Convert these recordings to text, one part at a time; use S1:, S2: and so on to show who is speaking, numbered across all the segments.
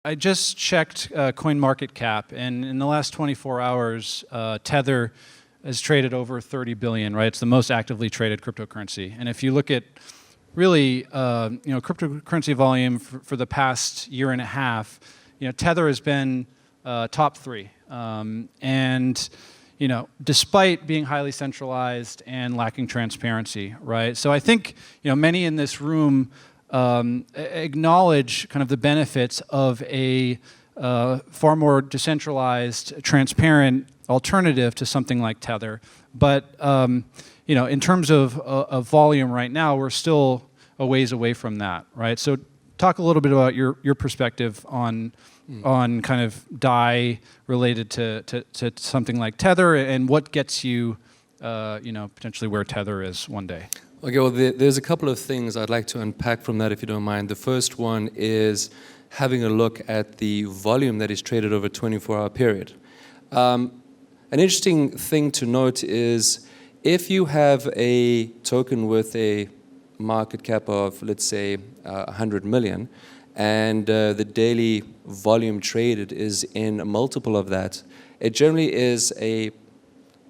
S1: I just checked CoinMarketCap, and in the last 24 hours, Tether has traded over 30 billion, right? It's the most actively traded cryptocurrency. And if you look at really, cryptocurrency volume for the past year and a half, Tether has been top 3. And despite being highly centralized and lacking transparency, right? So I think, many in this room acknowledge kind of the benefits of a far more decentralized, transparent alternative to something like Tether. But in terms of volume right now, we're still a ways away from that, right? So talk a little bit about your perspective on kind of DAI related to something like Tether, and what gets you, potentially where Tether is one day.
S2: Okay, well, there's a couple of things I'd like to unpack from that, if you don't mind. The first one is having a look at the volume that is traded over a 24-hour period. An interesting thing to note is if you have a token with a market cap of, let's say, 100 million, and the daily volume traded is in a multiple of that, it generally is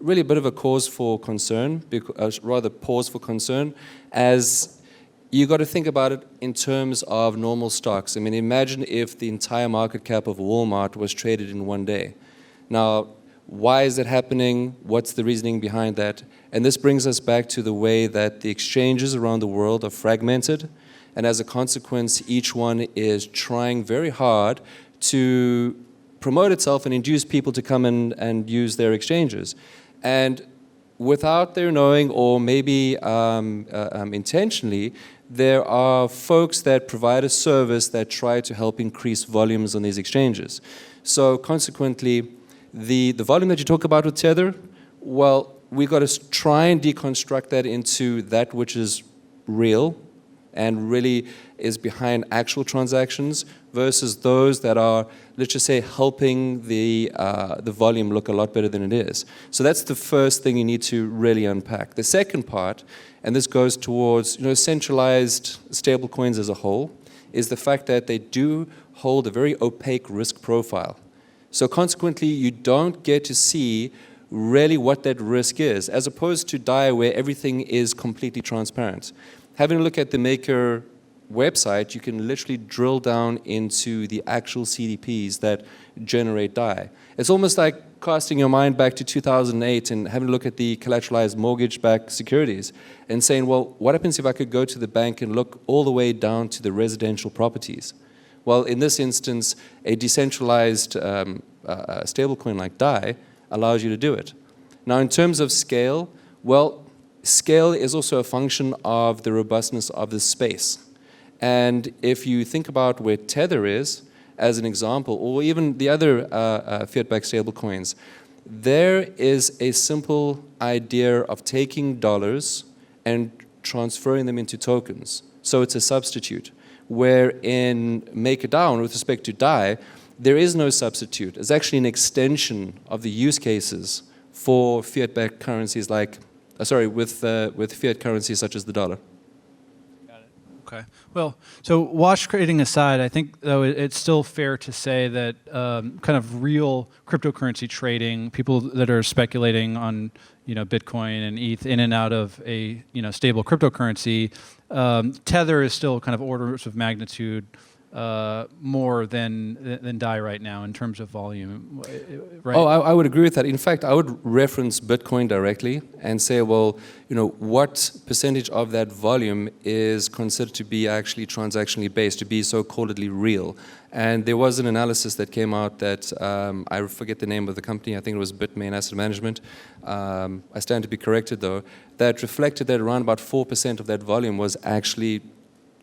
S2: really a bit of a cause for concern, rather pause for concern, as you got to think about it in terms of normal stocks. I mean, imagine if the entire market cap of Walmart was traded in one day. Now, why is that happening? What's the reasoning behind that? And this brings us back to the way that the exchanges around the world are fragmented, and as a consequence, each one is trying very hard to promote itself and induce people to come in and use their exchanges. And without their knowing, or maybe intentionally, there are folks that provide a service that try to help increase volumes on these exchanges. So consequently, the volume that you talk about with Tether, well, we've got to try and deconstruct that into that which is real and really is behind actual transactions versus those that are, let's just say, helping the volume look a lot better than it is. So that's the first thing you need to really unpack. The second part, and this goes towards centralized stablecoins as a whole, is the fact that they do hold a very opaque risk profile. So consequently, you don't get to see really what that risk is, as opposed to DAI, where everything is completely transparent. Having a look at the Maker website, you can literally drill down into the actual CDPs that generate DAI. It's almost like casting your mind back to 2008 and having a look at the collateralized mortgage-backed securities and saying, well, what happens if I could go to the bank and look all the way down to the residential properties? Well, in this instance, a decentralized stablecoin like DAI allows you to do it. Now, in terms of scale, well, scale is also a function of the robustness of the space. And if you think about where Tether is, as an example, or even the other fiat-backed stablecoins, there is a simple idea of taking dollars and transferring them into tokens. So it's a substitute. Where in MakerDAO, with respect to DAI, there is no substitute. It's actually an extension of the use cases for fiat-backed currencies like, with fiat currencies such as the dollar.
S1: Got it. Okay. Well, so wash trading aside, I think though it's still fair to say that kind of real cryptocurrency trading, people that are speculating on Bitcoin and ETH in and out of a stable cryptocurrency, Tether is still kind of orders of magnitude more than DAI right now in terms of volume, right?
S2: Oh, I would agree with that. In fact, I would reference Bitcoin directly and say, well, what percentage of that volume is considered to be actually transactionally based, to be so-calledly real? And there was an analysis that came out that, I forget the name of the company, I think it was Bitmain Asset Management, I stand to be corrected though, that reflected that around about 4% of that volume was actually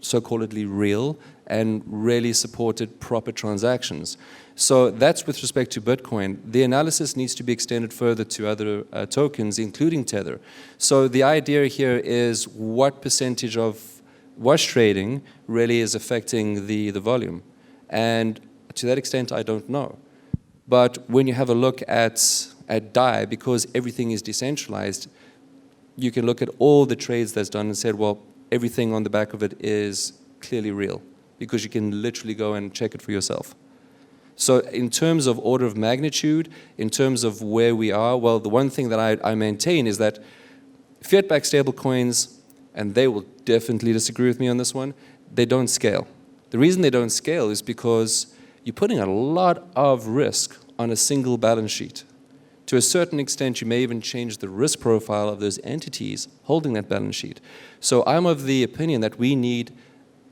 S2: so-calledly real and really supported proper transactions. So that's with respect to Bitcoin. The analysis needs to be extended further to other tokens, including Tether. So the idea here is what percentage of wash trading really is affecting the volume. And to that extent, I don't know. But when you have a look at DAI, because everything is decentralized, you can look at all the trades that's done and said, well, everything on the back of it is clearly real, because you can literally go and check it for yourself. So in terms of order of magnitude, in terms of where we are, well, the one thing that I maintain is that fiat-backed stablecoins, and they will definitely disagree with me on this one, they don't scale. The reason they don't scale is because you're putting a lot of risk on a single balance sheet. To a certain extent, you may even change the risk profile of those entities holding that balance sheet. So I'm of the opinion that we need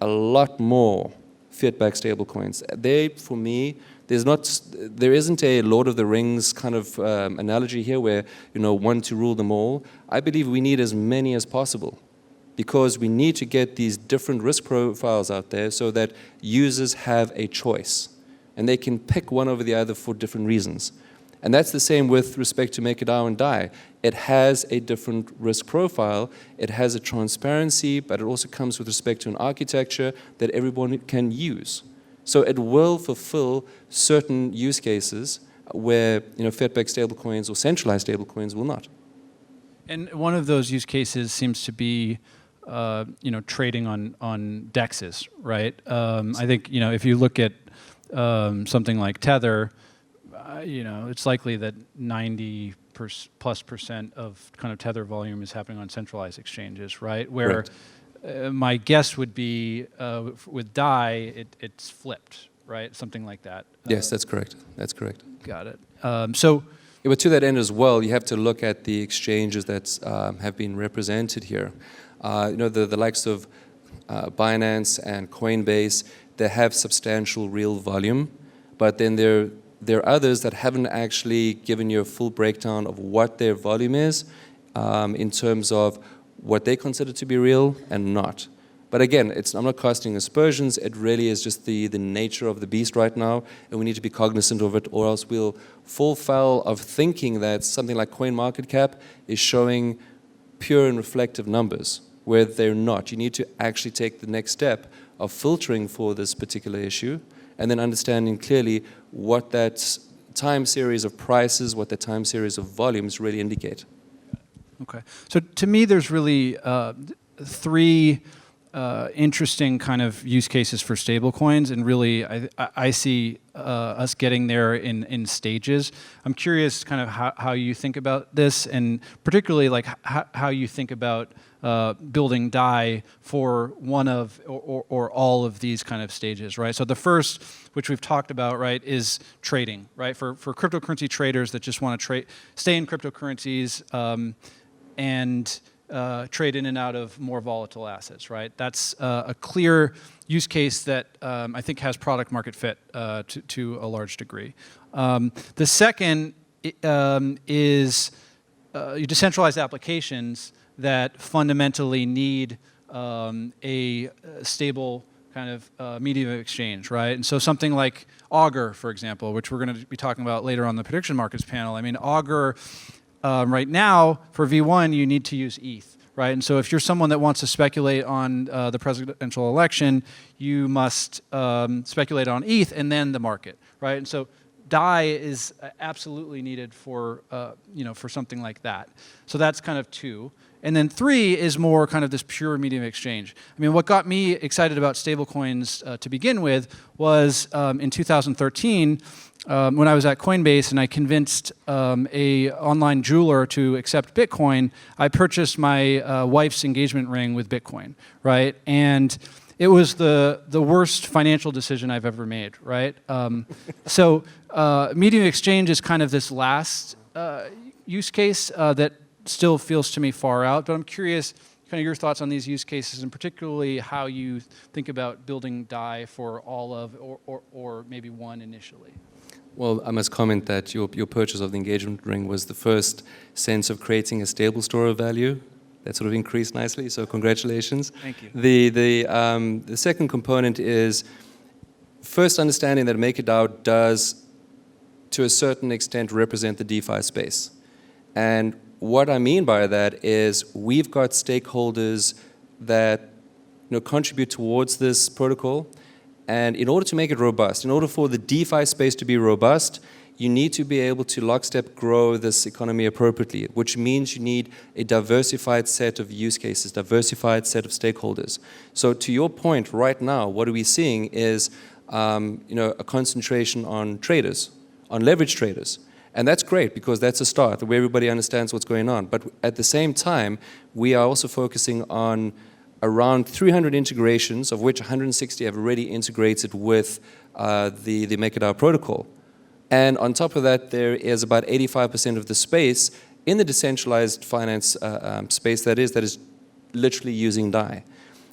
S2: a lot more fiat-backed stablecoins. They, for me, there isn't a Lord of the Rings kind of analogy here where, one to rule them all. I believe we need as many as possible because we need to get these different risk profiles out there so that users have a choice and they can pick one over the other for different reasons. And that's the same with respect to MakerDAO and DAI. It has a different risk profile, it has a transparency, but it also comes with respect to an architecture that everyone can use. So it will fulfill certain use cases where fiat-backed stablecoins or centralized stablecoins will not.
S1: And one of those use cases seems to be trading on DEXs, right? I think if you look at something like Tether, it's likely that 90% plus of kind of Tether volume is happening on centralized exchanges, right? Where my guess would be with DAI, it's flipped, right? Something like that.
S2: Yes, that's correct. That's correct.
S1: Got it.
S2: But to that end as well, you have to look at the exchanges that have been represented here. The likes of Binance and Coinbase, they have substantial real volume, but then there are others that haven't actually given you a full breakdown of what their volume is in terms of what they consider to be real and not. But again, I'm not casting aspersions. It really is just the nature of the beast right now, and we need to be cognizant of it, or else we'll fall foul of thinking that something like CoinMarketCap is showing pure and reflective numbers, where they're not. You need to actually take the next step of filtering for this particular issue, and then understanding clearly what that time series of prices, what the time series of volumes really indicate.
S1: Okay. So to me, there's really three interesting kind of use cases for stablecoins, and really I see us getting there in stages. I'm curious kind of how you think about this, and particularly like how you think about building DAI for one of or all of these kind of stages, right? So the first, which we've talked about, right, is trading, right? For cryptocurrency traders that just want to stay in cryptocurrencies and trade in and out of more volatile assets, right? That's a clear use case that I think has product market fit to a large degree. The second is decentralized applications that fundamentally need a stable kind of medium of exchange, right? And so something like Augur, for example, which we're going to be talking about later on the prediction markets panel. I mean, Augur, right now, for V1, you need to use ETH, right? And so if you're someone that wants to speculate on the presidential election, you must speculate on ETH and then the market, right? And so DAI is absolutely needed for for something like that. So that's kind of two. And then three is more kind of this pure medium exchange. I mean, what got me excited about stablecoins to begin with was in 2013 when I was at Coinbase and I convinced a online jeweler to accept Bitcoin. I purchased my wife's engagement ring with Bitcoin, right? And it was the worst financial decision I've ever made, right? So medium exchange is kind of this last use case that still feels to me far out, but I'm curious kind of your thoughts on these use cases and particularly how you think about building DAI for all of or maybe one initially.
S2: Well, I must comment that your purchase of the engagement ring was the first sense of creating a stable store of value. That sort of increased nicely, so congratulations.
S1: Thank you.
S2: The second component is first understanding that MakerDAO does, to a certain extent, represent the DeFi space. And what I mean by that is we've got stakeholders that contribute towards this protocol, and in order to make it robust, in order for the DeFi space to be robust, you need to be able to lockstep grow this economy appropriately, which means you need a diversified set of use cases, diversified set of stakeholders. So to your point, right now, what are we seeing is a concentration on traders, on leverage traders. And that's great because that's a start where everybody understands what's going on. But at the same time, we are also focusing on around 300 integrations, of which 160 have already integrated with the MakerDAO protocol. And on top of that, there is about 85% of the space in the decentralized finance space that is literally using DAI.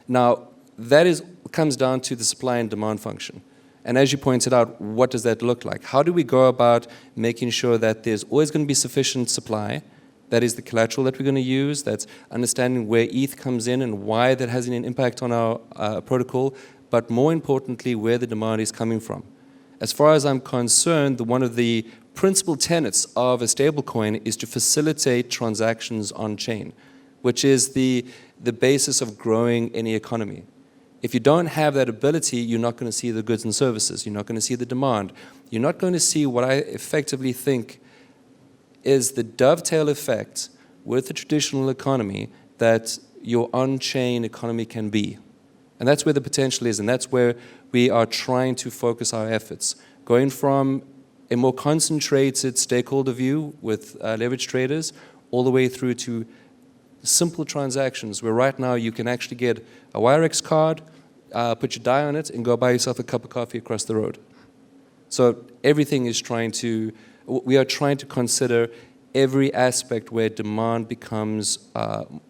S2: Now, that comes down to the supply and demand function. And as you pointed out, what does that look like? How do we go about making sure that there's always going to be sufficient supply? That is the collateral that we're going to use. That's understanding where ETH comes in and why that has an impact on our protocol, but more importantly, where the demand is coming from. As far as I'm concerned, one of the principal tenets of a stablecoin is to facilitate transactions on-chain, which is the basis of growing any economy. If you don't have that ability, you're not going to see the goods and services. You're not going to see the demand. You're not going to see what I effectively think is the dovetail effect with the traditional economy that your on-chain economy can be. And that's where the potential is, and that's where we are trying to focus our efforts. Going from a more concentrated stakeholder view with leverage traders all the way through to simple transactions where right now you can actually get a Wirex card, put your DAI on it, and go buy yourself a cup of coffee across the road. So everything is we are trying to consider every aspect where demand becomes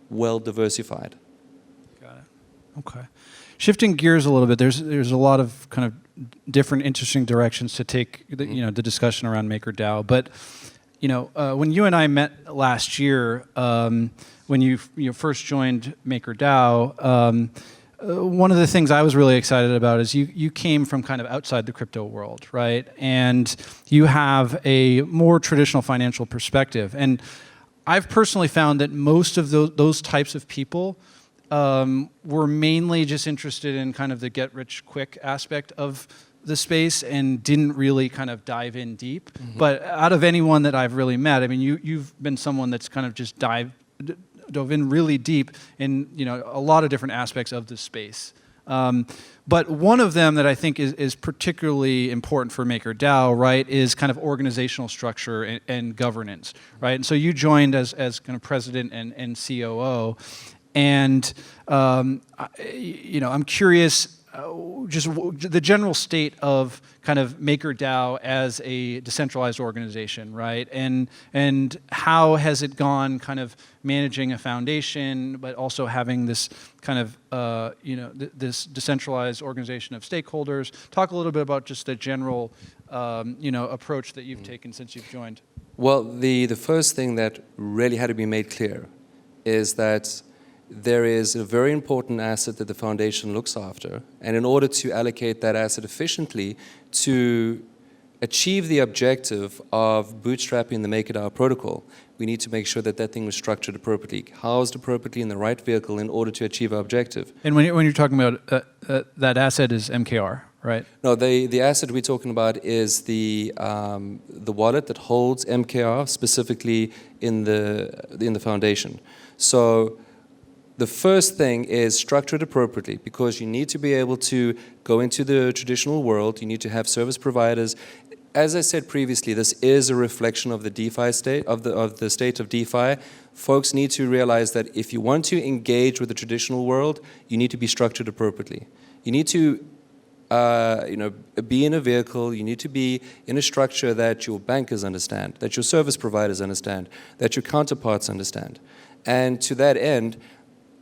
S2: well diversified.
S1: Got it. Okay. Shifting gears a little bit, there's a lot of kind of different interesting directions to take the discussion around MakerDAO. But when you and I met last year, when you first joined MakerDAO, one of the things I was really excited about is you came from kind of outside the crypto world, right? And you have a more traditional financial perspective. And I've personally found that most of those types of people were mainly just interested in kind of the get-rich-quick aspect of the space and didn't really kind of dive in deep. Mm-hmm. But out of anyone that I've really met, I mean, you've been someone that's kind of just dove in really deep in a lot of different aspects of the space. But one of them that I think is particularly important for MakerDAO, right, is kind of organizational structure and governance, right? And so you joined as kind of president and COO. And I'm curious, just the general state of kind of MakerDAO as a decentralized organization, right? And how has it gone, kind of managing a foundation, but also having this kind of this decentralized organization of stakeholders. Talk a little bit about just the general approach that you've taken since you've joined.
S2: Well, the first thing that really had to be made clear is that there is a very important asset that the foundation looks after, and in order to allocate that asset efficiently to achieve the objective of bootstrapping the MakerDAO protocol, we need to make sure that that thing was structured appropriately, housed appropriately in the right vehicle in order to achieve our objective.
S1: And when you're talking about that asset is MKR, right?
S2: No, the asset we're talking about is the wallet that holds MKR specifically in the foundation. So the first thing is structure it appropriately, because you need to be able to go into the traditional world. You need to have service providers. As I said previously, this is a reflection of the DeFi state, of the state of DeFi. Folks need to realize that if you want to engage with the traditional world, you need to be structured appropriately. You need to be in a vehicle. You need to be in a structure that your bankers understand, that your service providers understand, that your counterparts understand. And to that end,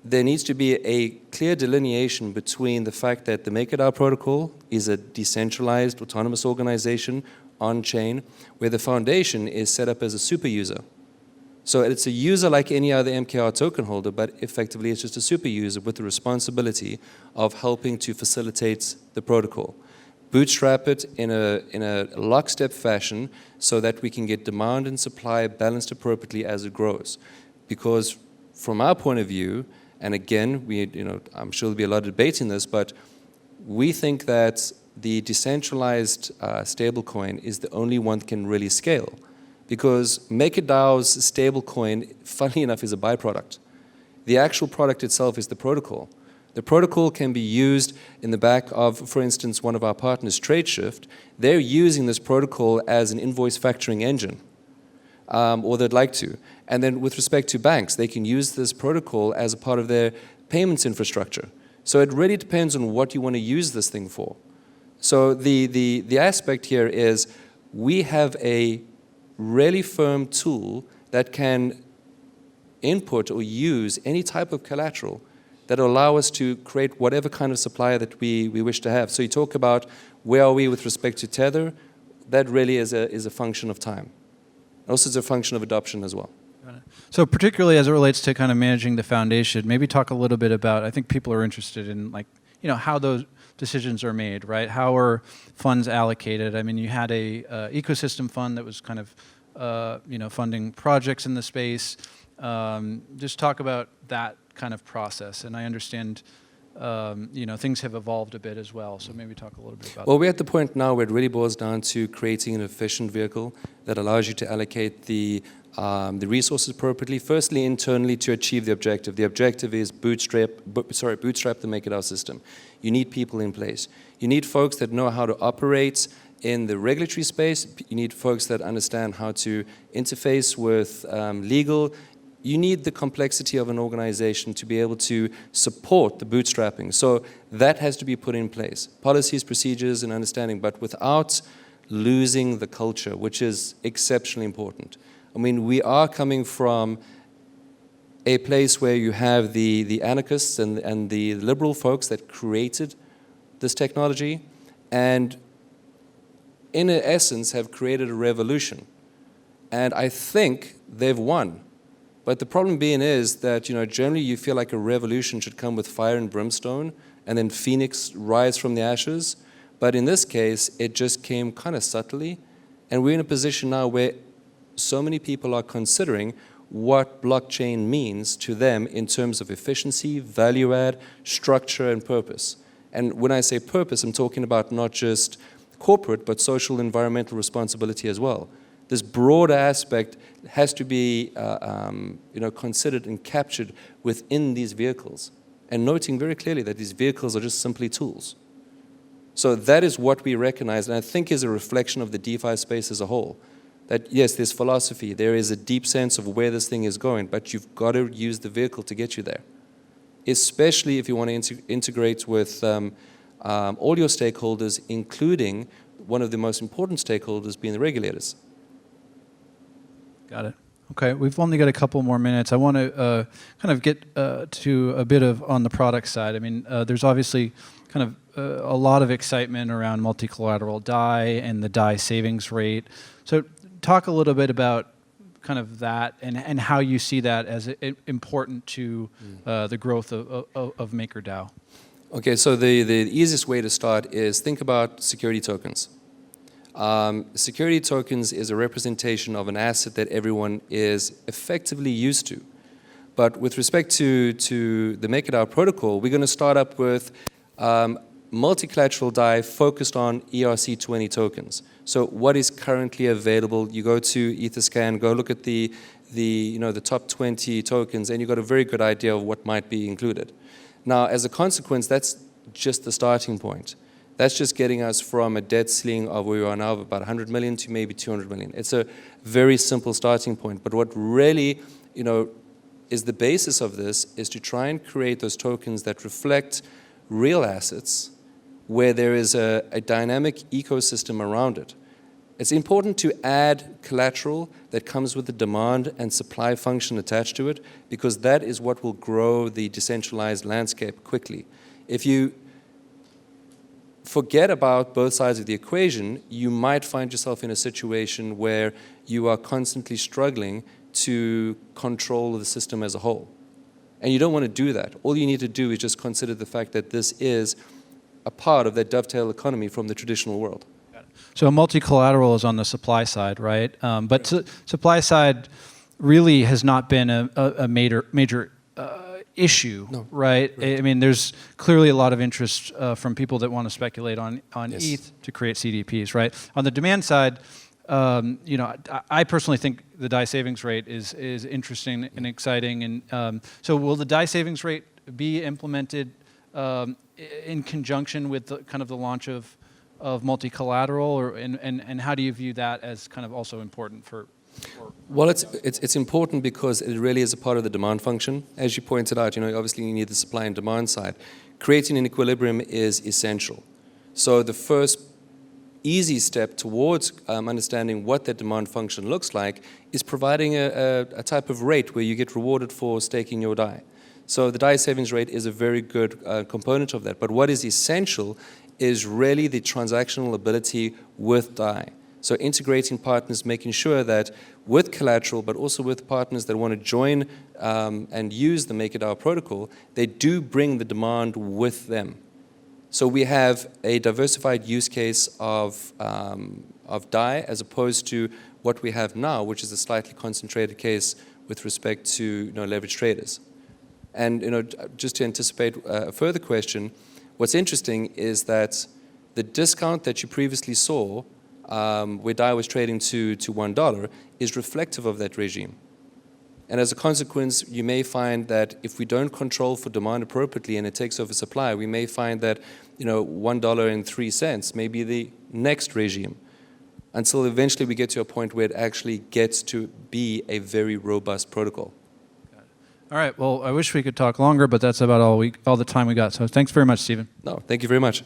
S2: there needs to be a clear delineation between the fact that the MakerDAO protocol is a decentralized autonomous organization on-chain, where the foundation is set up as a super user. So it's a user like any other MKR token holder, but effectively it's just a super user with the responsibility of helping to facilitate the protocol. Bootstrap it in a lockstep fashion so that we can get demand and supply balanced appropriately as it grows. Because from our point of view, and again, I'm sure there'll be a lot of debate in this, but we think that the decentralized stablecoin is the only one that can really scale. Because MakerDAO's stablecoin, funnily enough, is a byproduct. The actual product itself is the protocol. The protocol can be used in the back of, for instance, one of our partners, TradeShift. They're using this protocol as an invoice factoring engine, or they'd like to. And then with respect to banks, they can use this protocol as a part of their payments infrastructure. So it really depends on what you want to use this thing for. So the aspect here is we have a really firm tool that can input or use any type of collateral that will allow us to create whatever kind of supply that we wish to have. So you talk about where are we with respect to Tether, that really is a function of time. Also, it's a function of adoption as well.
S1: So particularly as it relates to kind of managing the foundation, maybe talk a little bit about, I think people are interested in how those decisions are made, right? How are funds allocated? I mean, you had a ecosystem fund that was kind of, funding projects in the space. Just talk about that kind of process. And I understand, things have evolved a bit as well. So maybe talk a little bit about that.
S2: Well, we're at the point now where it really boils down to creating an efficient vehicle that allows you to allocate the resources appropriately. Firstly, internally to achieve the objective. The objective is bootstrap the MakerDAO system. You need people in place. You need folks that know how to operate in the regulatory space. You need folks that understand how to interface with legal. You need the complexity of an organization to be able to support the bootstrapping. So that has to be put in place. Policies, procedures, and understanding, but without losing the culture, which is exceptionally important. I mean, we are coming from a place where you have the anarchists and the liberal folks that created this technology, and in essence have created a revolution. And I think they've won. But the problem being is that, generally you feel like a revolution should come with fire and brimstone, and then Phoenix rise from the ashes. But in this case, it just came kind of subtly. And we're in a position now where so many people are considering what blockchain means to them in terms of efficiency, value add, structure, and purpose. And when I say purpose, I'm talking about not just corporate, but social, environmental responsibility as well. This broader aspect has to be considered and captured within these vehicles, and noting very clearly that these vehicles are just simply tools. So that is what we recognize, and I think is a reflection of the DeFi space as a whole. That yes, there's philosophy, there is a deep sense of where this thing is going, but you've got to use the vehicle to get you there. Especially if you want to integrate with all your stakeholders, including one of the most important stakeholders being the regulators.
S1: Got it. Okay, we've only got a couple more minutes. I want to kind of get to a bit of on the product side. I mean, there's obviously kind of a lot of excitement around multi-collateral DAI and the DAI savings rate. So talk a little bit about kind of that and how you see that as important to the growth of MakerDAO.
S2: Okay, so the easiest way to start is think about security tokens. Security tokens is a representation of an asset that everyone is effectively used to. But with respect to the MakerDAO protocol, we're going to start up with multi-collateral DAI focused on ERC20 tokens. So what is currently available? You go to Etherscan, go look at the top 20 tokens, and you've got a very good idea of what might be included. Now, as a consequence, that's just the starting point. That's just getting us from a debt ceiling of where we are now of about 100 million to maybe 200 million. It's a very simple starting point. But what really, is the basis of this is to try and create those tokens that reflect real assets where there is a dynamic ecosystem around it. It's important to add collateral that comes with the demand and supply function attached to it, because that is what will grow the decentralized landscape quickly. If you forget about both sides of the equation, you might find yourself in a situation where you are constantly struggling to control the system as a whole. And you don't want to do that. All you need to do is just consider the fact that this is a part of that dovetail economy from the traditional world.
S1: So multi-collateral is on the supply side, right? But supply side really has not been a major issue, no. Right? I mean, there's clearly a lot of interest from people that want to speculate on yes. ETH to create CDPs, right? On the demand side, I personally think the DAI savings rate is interesting and exciting. And so will the DAI savings rate be implemented in conjunction with the, kind of the launch of multi-collateral, or and how do you view that as kind of also important for
S2: well, it's important because it really is a part of the demand function. As you pointed out, obviously you need the supply and demand side. Creating an equilibrium is essential. So the first easy step towards understanding what that demand function looks like is providing a type of rate where you get rewarded for staking your DAI. So the DAI savings rate is a very good component of that. But what is essential is really the transactional ability with DAI. So integrating partners, making sure that with Collateral, but also with partners that want to join and use the MakerDAO protocol, they do bring the demand with them. So we have a diversified use case of DAI as opposed to what we have now, which is a slightly concentrated case with respect to leveraged traders. And just to anticipate a further question, what's interesting is that the discount that you previously saw where DAI was trading to $1 is reflective of that regime. And as a consequence, you may find that if we don't control for demand appropriately and it takes over supply, we may find that $1.03 may be the next regime, until eventually we get to a point where it actually gets to be a very robust protocol.
S1: All right. Well, I wish we could talk longer, but that's about all the time we got. So thanks very much, Steven.
S2: No, thank you very much.